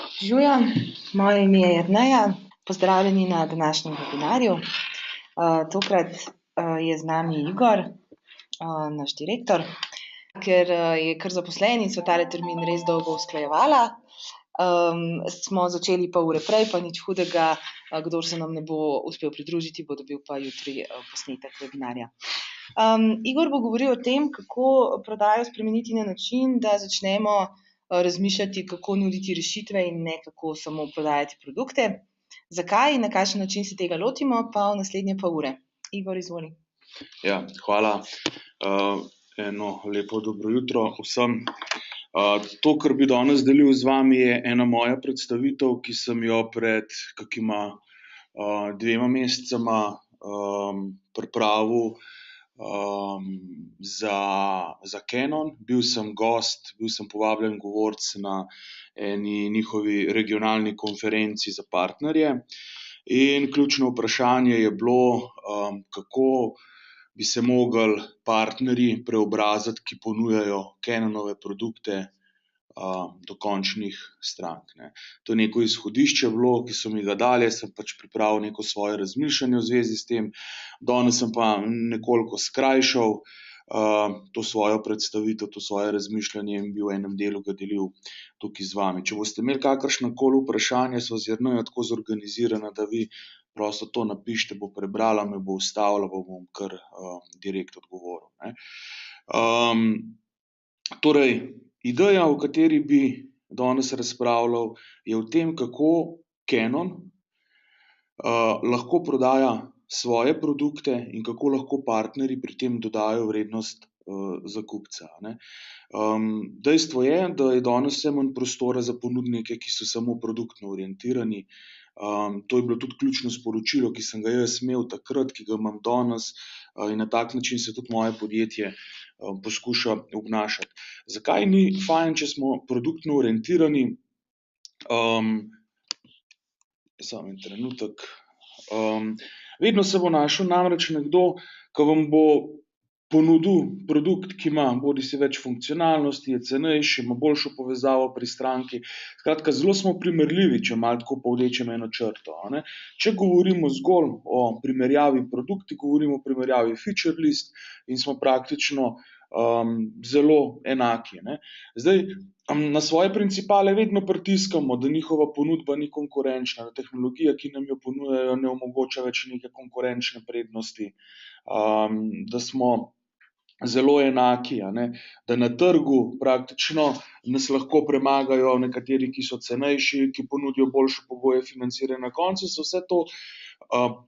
Živjo, moje ime je Jerneja, pozdravljeni na današnjem webinarju. Tokrat je z nami Igor, naš direktor, ker je kar zaposlen in sva tale termin res dolgo usklajevala. Smo začeli pol ure prej, pa nič hudega, kdor se nam ne bo uspel pridružiti, bo dobil pa jutri posnetek webinarja. Igor bo govoril o tem, kako prodajo spremeniti na način, da začnemo razmišljati, kako nuditi rešitve in ne kako samo prodajati produkte. Zakaj in na kakšen način se tega lotimo, pa v naslednje pol ure. Igor, izvoli. Ja, hvala. Eno lepo dobro jutro vsem. To, kar bi danes delil z vami, je ena moja predstavitev, ki sem jo pred kakima 2 mesecema pripravil za Canon. Bil sem gost, bil sem povabljen govorec na eni njihovi regionalni konferenci za partnerje. In ključno vprašanje je bilo, kako bi se mogli partnerji preobraziti, ki ponujajo Canonove produkte do končnih strank, ne. To je neko izhodišče bilo, ki so mi ga dali, sem pač pripravil neko svoje razmišljanje v zvezi s tem. Danes sem pa nekoliko skrajšal to svojo predstavitev, to svoje razmišljanje in bi v enem delu ga delil tukaj z vami. Če boste imeli kakršnakoli vprašanja, sva z Jernejo tako zorganizirana, da vi prosto to napišite, bo prebrala, me bo ustavila, pa bom kar direkt odgovoril, ne. Torej, ideja, o kateri bi danes razpravljal, je o tem, kako Canon lahko prodaja svoje produkte in kako lahko partnerji pri tem dodajo vrednost za kupca, ne. Dejstvo je, da je danes vse manj prostora za ponudnike, ki so samo produktno orientirani. To je bilo tudi ključno sporočilo, ki sem ga jaz imel takrat, ki ga imam danes, in na tak način se tudi moje podjetje poskuša obnašati. Zakaj ni fajn, če smo produktno orientirani? Samo en trenutek. Vedno se bo našel namreč nekdo, ki vam bo ponudil produkt, ki ima bodisi več funkcionalnosti, je cenejši, ima boljšo povezavo pri stranki. Skratka, zelo smo primerljivi, če malo tako povlečem eno črto, a ne. Če govorimo zgolj o primerjavi produkti, govorimo o primerjavi feature list in smo praktično zelo enaki, ne. Zdaj, na svoje principale vedno pritiskamo, da njihova ponudba ni konkurenčna, da tehnologija, ki nam jo ponujajo, ne omogoča več neke konkurenčne prednosti, da smo zelo enaki, a ne, da na trgu praktično nas lahko premagajo nekateri, ki so cenejši, ki ponudijo boljše pogoje financiranja. Na koncu se vse to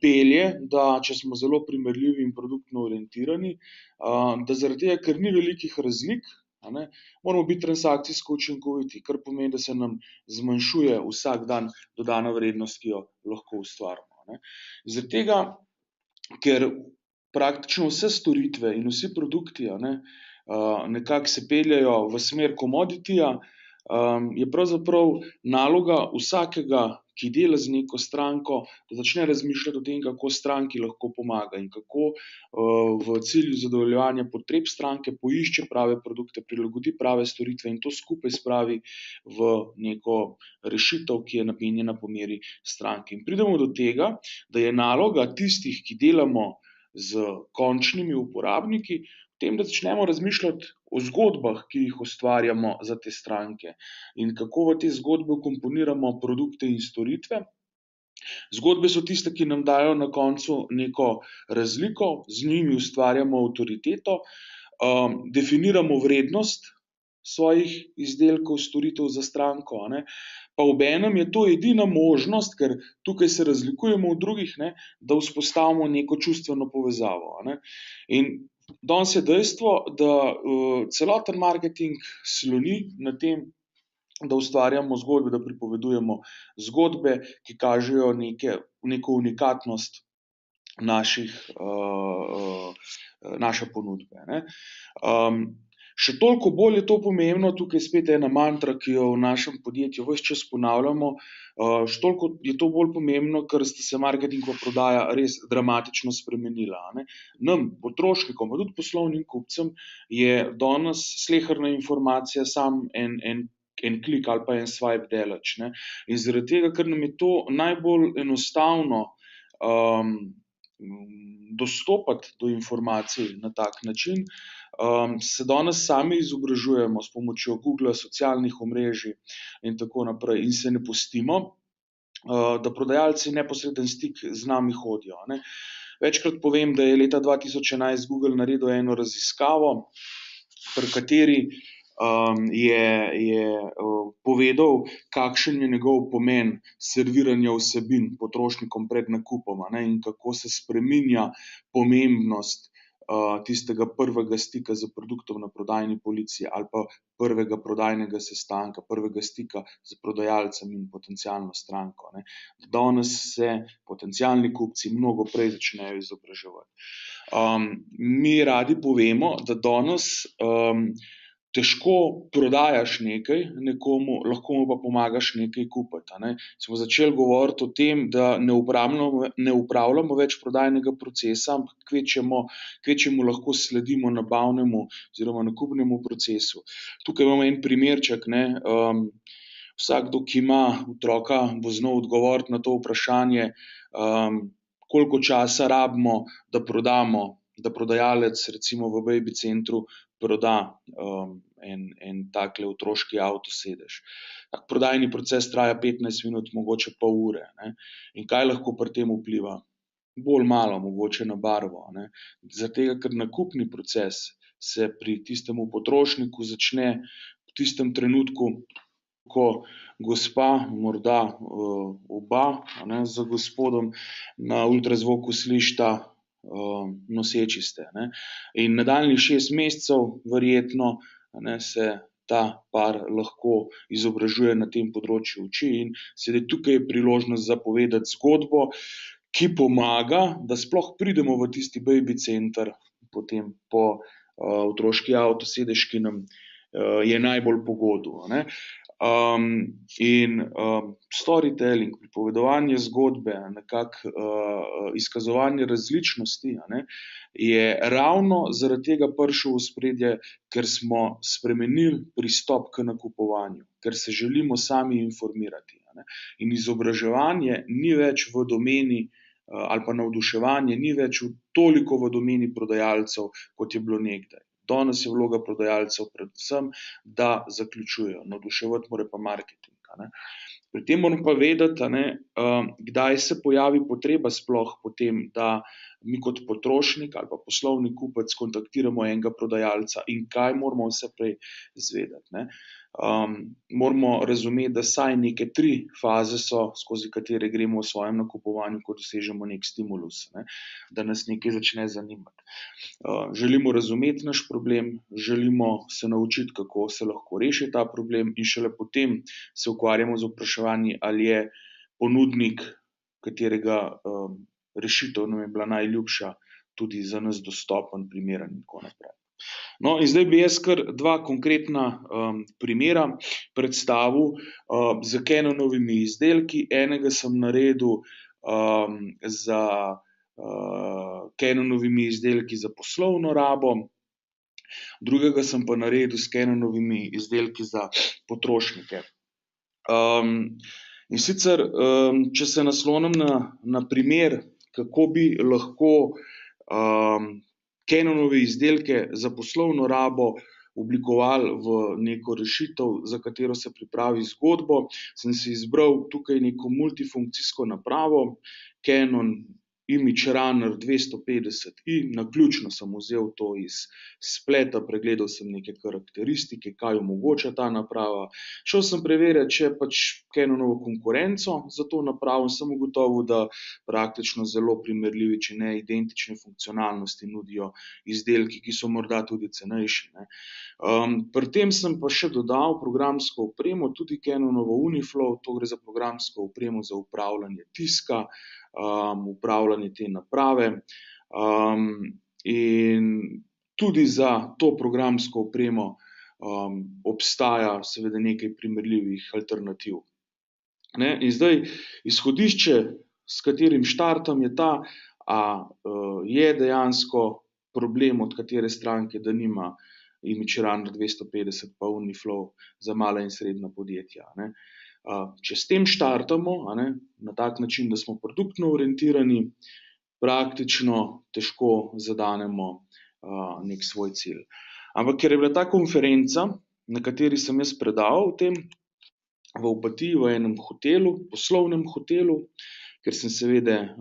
pelje, da če smo zelo primerljivi in produktno orientirani, da zaradi tega, ker ni velikih razlik, a ne, moramo biti transakcijsko učinkoviti, kar pomeni, da se nam zmanjšuje vsak dan dodana vrednost, ki jo lahko ustvarimo, ne. Zaradi tega, ker praktično vse storitve in vsi produkti, a ne, nekako se peljejo v smer commodityja, je pravzaprav naloga vsakega, ki dela z neko stranko, da začne razmišljati o tem, kako stranki lahko pomaga in kako v cilju zadovoljevanja potreb stranke poišče prave produkte, prilagodi prave storitve in to skupaj spravi v neko rešitev, ki je namenjena po meri stranke. In pridemo do tega, da je naloga tistih, ki delamo z končnimi uporabniki, v tem, da začnemo razmišljati o zgodbah, ki jih ustvarjamo za te stranke in kako v te zgodbe vkomponiramo produkte in storitve. Zgodbe so tiste, ki nam dajo na koncu neko razliko, z njimi ustvarjamo avtoriteto, definiramo vrednost svojih izdelkov, storitev za stranko, a ne, pa obenem je to edina možnost, ker tukaj se razlikujemo od drugih, ne, da vzpostavimo neko čustveno povezavo, a ne. In danes je dejstvo, da celoten marketing sloni na tem, da ustvarjamo zgodbe, da pripovedujemo zgodbe, ki kažejo neko unikatnost naše ponudbe, ne. Še toliko bolj je to pomembno, tukaj spet ena mantra, ki jo v našem podjetju ves čas ponavljamo, še toliko je to bolj pomembno, ker sta se marketing pa prodaja res dramatično spremenila, a ne. Nam, potrošnikom, pa tudi poslovnim kupcem, je danes sleherna informacija samo en en klik ali pa en swipe daleč, ne. In zaradi tega, ker nam je to najbolj enostavno, dostopati do informacij na tak način, se danes sami izobražujemo s pomočjo Googla, socialnih omrežij in tako naprej in se ne pustimo, da prodajalci neposreden stik z nami hodijo, a ne. Večkrat povem, da je leta 2011 Google naredil eno raziskavo, pri kateri, je povedal, kakšen je njegov pomen serviranja vsebin potrošnikom pred nakupom, a ne, in kako se spreminja pomembnost, tistega prvega stika s produktom na prodajni polici ali pa prvega prodajnega sestanka, prvega stika s prodajalcem in potencialno stranko, ne. Danes se potencialni kupci mnogo prej začnejo izobraževati. Mi radi povemo, da danes, težko prodajaš nekaj nekomu, lahko mu pa pomagaš nekaj kupiti, a ne. Smo začeli govoriti o tem, da ne upravljamo več prodajnega procesa, ampak kvečjemu lahko sledimo nabavnemu oziroma nakupnemu procesu. Tukaj imamo en primerček, ne, vsakdo, ki ima otroka, bo znal odgovoriti na to vprašanje, koliko časa rabimo, da prodajalec recimo v Baby centru proda, en takle otroški avtosedež. Tak prodajni proces traja 15 minut, mogoče pol ure, ne. In kaj lahko pri tem vpliva? Bolj malo, mogoče na barvo, a ne. Zaradi tega, ker nakupni proces se pri tistemu potrošniku začne v tistem trenutku, ko gospa, morda, oba, a ne, z gospodom na ultrazvoku slišita, noseči ste, ne. In nadaljnjih 6 mesecev verjetno, a ne, se ta par lahko izobražuje na tem področju, uči in sedaj tukaj je priložnost za povedati zgodbo, ki pomaga, da sploh pridemo v tisti Baby center potem po, otroški avtosedež, ki nam, je najbolj po godu, a ne. Storytelling, pripovedovanje zgodbe, nekako, izkazovanje različnosti, a ne, je ravno zaradi tega prišel v ospredje, ker smo spremenili pristop k nakupovanju, ker se želimo sami informirati, a ne. In izobraževanje ni več v domeni, ali pa navduševanje ni več toliko v domeni prodajalcev, kot je bilo nekdaj. Danes je vloga prodajalcev predvsem, da zaključujejo, navduševati mora pa marketing, a ne. Pri tem moram pa vedeti, a ne, kdaj se pojavi potreba sploh po tem, da mi kot potrošnik ali pa poslovni kupec kontaktiramo enega prodajalca in kaj moramo vse prej izvedeti, ne. Moramo razumeti, da vsaj neke 3 faze so, skozi katere gremo v svojem nakupovanju, ko dosežemo neki stimulus, ne, da nas nekaj začne zanimati. Želimo razumeti naš problem, želimo se naučiti, kako se lahko reši ta problem, in šele potem se ukvarjamo z vprašanji, ali je ponudnik, katerega, rešitev nam je bila najljubša, tudi za nas dostopen, primeren in tako naprej. No, in zdaj bi jaz kar 2 konkretna, primera predstavil, s Canonovimi izdelki. Enega sem naredil, za, Canonovimi izdelki za poslovno rabo, drugega sem pa naredil s Canonovimi izdelki za potrošnike. In sicer, če se naslonim na primer, kako bi lahko, Canonove izdelke za poslovno rabo oblikovali v neko rešitev, za katero se pripravi zgodbo, sem si izbral tukaj neko multifunkcijsko napravo, Canon ImageRunner 250i, naključno sem vzel to iz spleta, pregledal sem neke karakteristike, kaj omogoča ta naprava. Šel sem preverjati še pač Canonovo konkurenco za to napravo in sem ugotovil, da praktično zelo primerljivi, če ne identične funkcionalnosti nudijo izdelki, ki so morda tudi cenejši, ne. Pri tem sem pa še dodal programsko opremo, tudi Canonovo Uniflow, to gre za programsko opremo za upravljanje tiska, upravljanje te naprave, in tudi za to programsko opremo, obstaja seveda nekaj primerljivih alternativ, ne. In zdaj izhodišče, s katerim štartam, je ta, je dejansko problem, od katere stranke, da nima, Image Runner 250 pa Uniflow za mala in srednja podjetja. Če s tem štartamo, na tak način, da smo produktno orientirani, praktično težko zadanemo nek svoj cilj. Ampak ker je bila ta konferenca, na kateri sem jaz predaval o tem, v Opatiji, v enem hotelu, poslovnem hotelu, ker sem seveda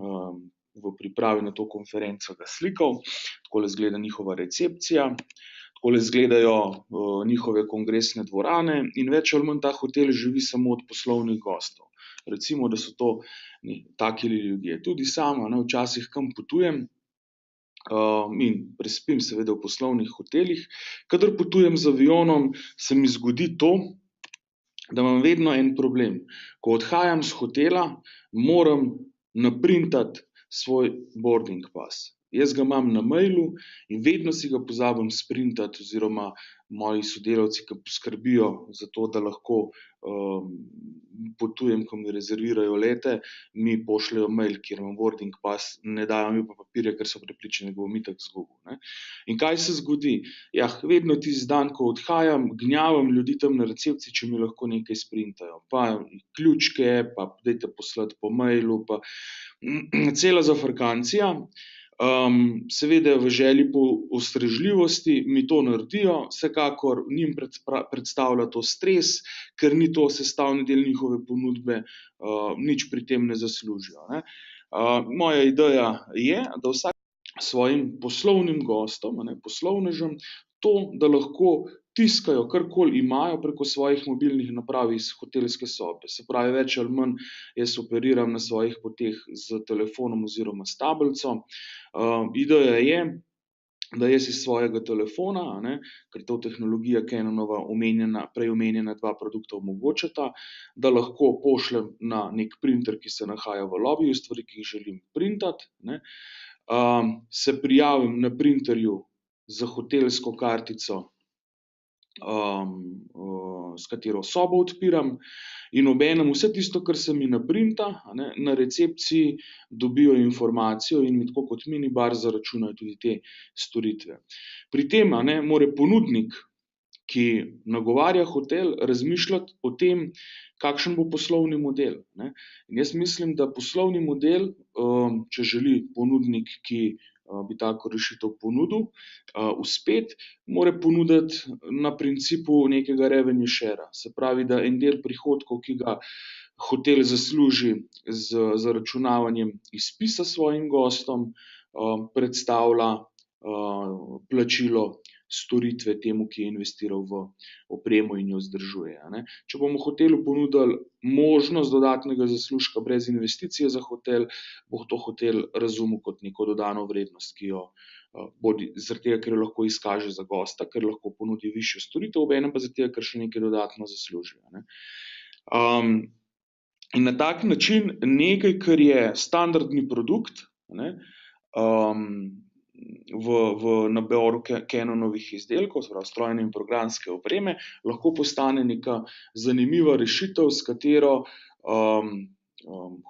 v pripravi na to konferenco ga slikal, takole izgleda njihova recepcija, takole izgledajo njihove kongresne dvorane in več ali manj ta hotel živi samo od poslovnih gostov. Recimo, da so to taki ljudje. Tudi sam včasih kam potujem in prespim seveda v poslovnih hotelih. Kadar potujem z avionom, se mi zgodi to, da imam vedno en problem. Ko odhajam z hotela, moram naprintati svoj boarding pass. Jaz ga imam na mailu in vedno si ga pozabim sprintati oziroma moji sodelavci, ki poskrbijo za to, da lahko potujem, ko mi rezervirajo lete, mi pošljejo mail, kjer imam boarding pass, ne dajo mi pa papirja, ker so prepričani, da ga bom itak izgubil. In kaj se zgodi? Vedno tisti dan, ko odhajam, gnjavam ljudi tam na recepciji, če mi lahko nekaj sprintajo. Pa ključke, pa dajte poslati po mailu, pa cela zafrkancija. Seveda v želji po ustrežljivosti mi to naredijo, vsekakor njim predstavlja to stres, ker ni to sestavni del njihove ponudbe, nič pri tem ne zaslužijo. Moja ideja je, da vsak svojim poslovnim gostom, poslovnežem, to, da lahko tiskajo karkoli imajo preko svojih mobilnih naprav iz hotelske sobe. Se pravi, več ali manj jaz operiram na svojih poteh z telefonom oziroma s tablico. Ideja je, da jaz iz svojega telefona, ker to tehnologija Canonova prej omenjena dva produkta omogočata, da lahko pošljem na nek printer, ki se nahaja v lobiju, stvari, ki jih želim printati, se prijavim na printerju z hotelsko kartico, s katero sobo odpiram in obenem vse tisto, kar se mi naprinta, na recepciji dobijo informacijo in mi tako kot minibar zaračunajo tudi te storitve. Pri tem mora ponudnik, ki nagovarja hotel, razmišljati o tem, kakšen bo poslovni model. In jaz mislim, da poslovni model, če želi ponudnik, ki bi tako rešitev ponudil, uspeti, mora ponuditi na principu nekega revenue share. Se pravi, da en del prihodkov, ki ga hotel zasluži z zaračunavanjem izpisa svojim gostom, predstavlja plačilo storitve temu, ki je investiral v opremo in jo vzdržuje. Če bomo hotelu ponudili možnost dodatnega zaslužka brez investicije za hotel, bo to hotel razumel kot neko dodano vrednost, ki jo zaradi tega, ker jo lahko izkaže za gosta, ker lahko ponudi višjo storitev, obenem pa zaradi tega, ker še nekaj dodatno zasluži. In na tak način nekaj, kar je standardni produkt, v naboru Canonovih izdelkov, se pravi strojne in programske opreme, lahko postane neka zanimiva rešitev, s katero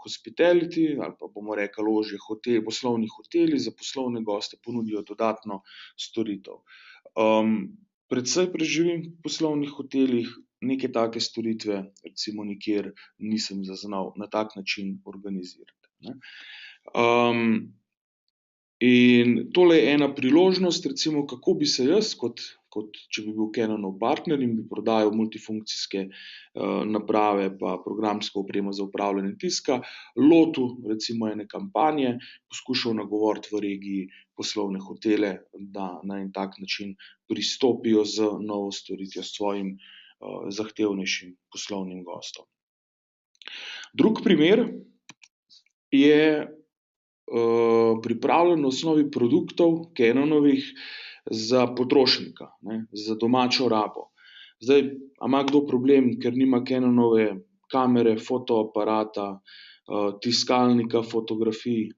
hospitality ali pa bomo rekli ožji poslovni hoteli za poslovne goste ponudijo dodatno storitev. Predvsej preživim v poslovnih hotelih, neke take storitve recimo nikjer nisem zaznal na tak način organizirati. In tole je ena priložnost, recimo, kako bi se jaz, kot če bi bil Canonov partner in bi prodajal multifunkcijske naprave pa programsko opremo za upravljanje tiska, lotil recimo ene kampanje, poskušal nagovoriti v regiji poslovne hotele, da na en tak način pristopijo z novo storitvijo svojim zahtevnejšim poslovnim gostom. Drug primer je pripravljen na osnovi produktov Canonovih za potrošnika, za domačo rabo. Zdaj, a ima kdo problem, ker nima Canonove kamere, fotoaparata, tiskalnika fotografij,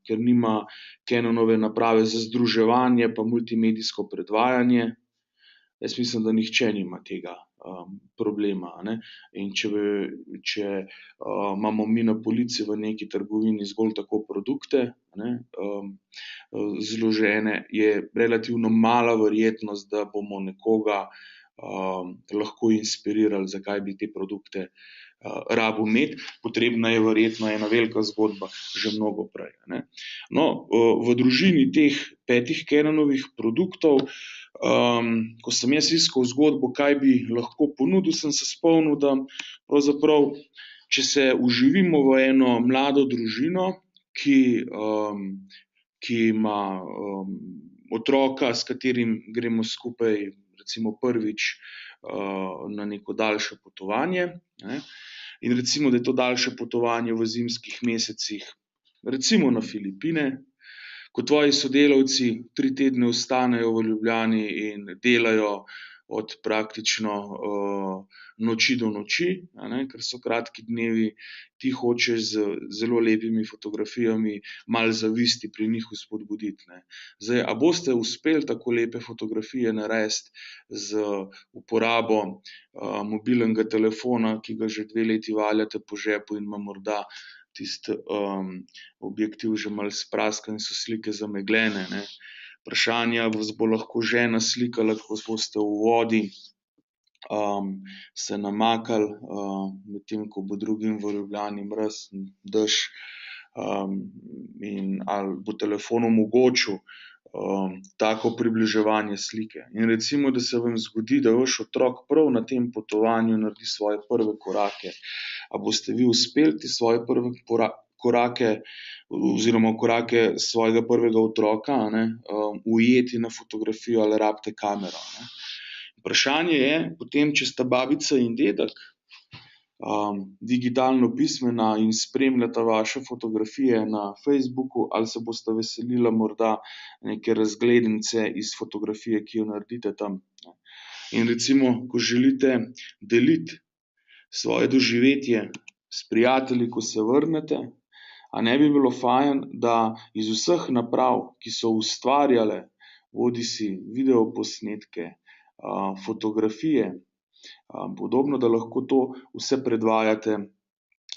ker nima Canonove naprave za združevanje pa multimedijsko predvajanje? Jaz mislim, da nihče nima tega problema, a ne. In če imamo mi na polici v neki trgovini zgolj tako produkte, a ne, zložene, je relativno mala verjetnost, da bomo nekoga lahko inspirirali, zakaj bi te produkte rabil imeti. Potrebna je verjetno ena velika zgodba že mnogo prej, a ne. No, v družini teh 5 Canonovih produktov, ko sem jaz iskal zgodbo, kaj bi lahko ponudil, sem se spomnil, da pravzaprav, če se vživimo v eno mlado družino, ki ima otroka, s katerim gremo skupaj recimo prvič na neko daljše potovanje, ne, in recimo, da je to daljše potovanje v zimskih mesecih, recimo na Filipine, ko tvoji sodelavci 3 tedne ostanejo v Ljubljani in delajo od praktično noči do noči, a ne, ker so kratki dnevi, ti hočeš z zelo lepimi fotografijami malo zavisti pri njih vzpodbuditi, ne. Zdaj, a boste uspeli tako lepe fotografije narediti z uporabo mobilnega telefona, ki ga že 2 leti valjate po žepu in ima morda tisti objektiv že malo spraskan in so slike zamegljene, ne. Vprašanja vas bo lahko žena slikala, ko boste v vodi se namakali, medtem ko bo drugim v Ljubljani mraz, dež, in ali bo telefon omogočil tako približevanje slike. In recimo, da se vam zgodi, da vaš otrok prav na tem potovanju naredi svoje prve korake. A boste vi uspeli te svoje prve korake oziroma korake svojega prvega otroka, a ne, ujeti na fotografijo ali rabite kamero, ne. Vprašanje je potem, če sta babica in dedek digitalno pismena in spremljata vaše fotografije na Facebooku, ali se bosta veselila morda neke razglednice iz fotografije, ki jo naredite tam. In recimo, ko želite deliti svoje doživetje s prijatelji, ko se vrnete, a ne bi bilo fajn, da iz vseh naprav, ki so ustvarjale bodisi videoposnetke, fotografije, podobno, da lahko to vse predvajate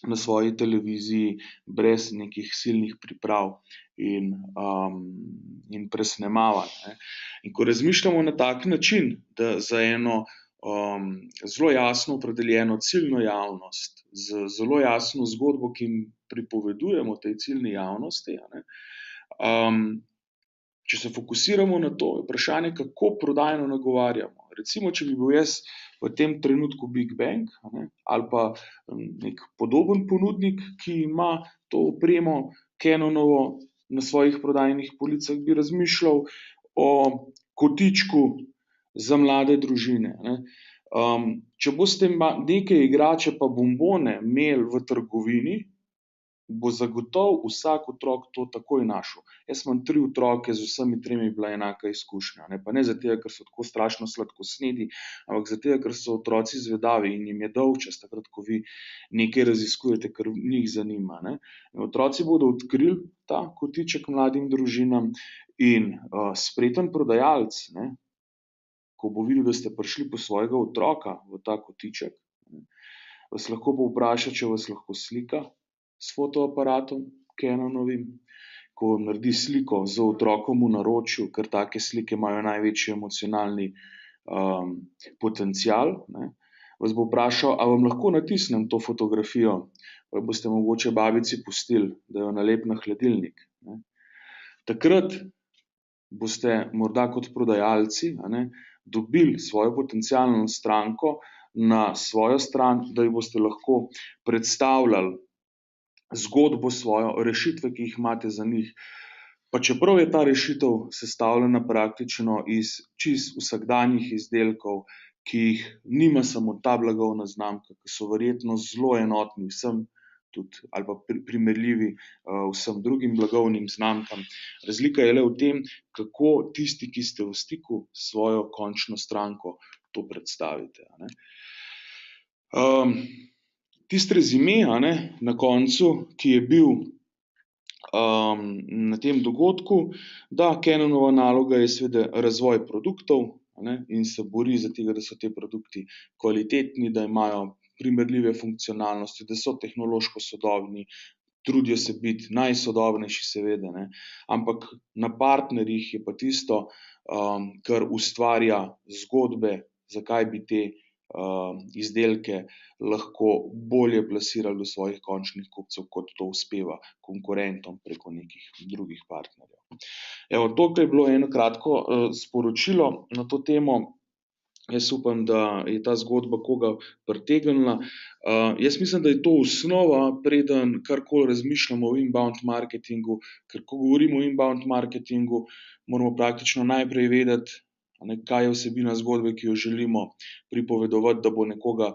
na svoji televiziji brez nekih silnih priprav in presnemavanj, ne. In ko razmišljamo na tak način, da za eno zelo jasno opredeljeno ciljno javnost, z zelo jasno zgodbo, ki jim pripovedujemo tej ciljni javnosti, a ne, če se fokusiramo na to, je vprašanje, kako prodajno nagovarjamo. Recimo, če bi bil jaz v tem trenutku Big Bang, a ne, ali pa nek podoben ponudnik, ki ima to opremo Canonovo na svojih prodajnih policah, bi razmišljal o kotičku za mlade družine, ne. Če boste neke igrače pa bombone imeli v trgovini, bo zagotovo vsak otrok to takoj našel. Jaz imam 3 otroke, z vsemi 3 je bila enaka izkušnja, ne, pa ne zato, ker so tako strašno sladkosnedi, ampak zato, ker so otroci zvedavi in jim je dolgčas takrat, ko vi nekaj raziskujete, kar njih zanima, ne. In otroci bodo odkrili ta kotiček mladim družinam in spreten prodajalec, ne, ko bo videl, da ste prišli po svojega otroka v ta kotiček, vas lahko povpraša, če vas lahko slika s fotoaparatom Canonovim, ko vam naredi sliko z otrokom v naročju, ker take slike imajo največji emocionalni potencial, ne, vas bo vprašal, a vam lahko natisnem to fotografijo, pa boste mogoče babici pustili, da jo nalep na hladilnik, ne. Takrat boste morda kot prodajalci, a ne, dobili svojo potencialno stranko na svojo stran, da ji boste lahko predstavljali zgodbo svojo, rešitve, ki jih imate za njih. Pa čeprav je ta rešitev sestavljena praktično iz čisto vsakdanjih izdelkov, ki jih nima samo ta blagovna znamka, ki so verjetno zelo enotni vsem, tudi ali pa primerljivi vsem drugim blagovnim znamkam. Razlika je le v tem, kako tisti, ki ste v stiku s svojo končno stranko, to predstavite, a ne. Tisti rezime, a ne, na koncu, ki je bil na tem dogodku, da Canonova naloga je seveda razvoj produktov, in se bori za tega, da so ti produkti kvalitetni, da imajo primerljive funkcionalnosti, da so tehnološko sodobni, trudijo se biti najsodobnejši, seveda, ne. Ampak na partnerjih je pa tisto, kar ustvarja zgodbe, zakaj bi te izdelke lahko bolje plasirali do svojih končnih kupcev, kot to uspeva konkurentom preko nekih drugih partnerjev. Evo, toliko je bilo eno kratko sporočilo na to temo. Jaz upam, da je ta zgodba koga pritegnila. Jaz mislim, da je to osnova, preden karkoli razmišljamo o inbound marketingu, ker ko govorimo o inbound marketingu, moramo praktično najprej vedeti, kaj je vsebina zgodbe, ki jo želimo pripovedovati, da bo nekoga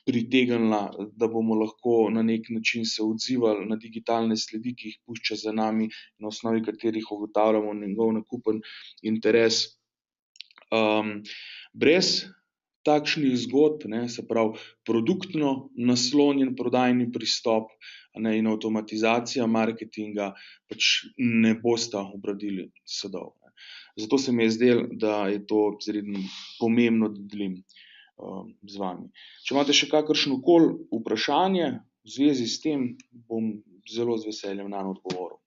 pritegnila, da bomo lahko na neki način se odzivali na digitalne sledi, ki jih pušča za nami, na osnovi katerih ugotavljamo njegov nakupen interes. Brez takšnih zgodb, se pravi produktno naslonjen prodajni pristop, in avtomatizacija marketinga pač ne bosta obrodili sadov. Zato se mi je zdelo, da je to izredno pomembno, da delim z vami. Če imate še kakršnokoli vprašanje v zvezi s tem, bom zelo z veseljem nanj odgovoril.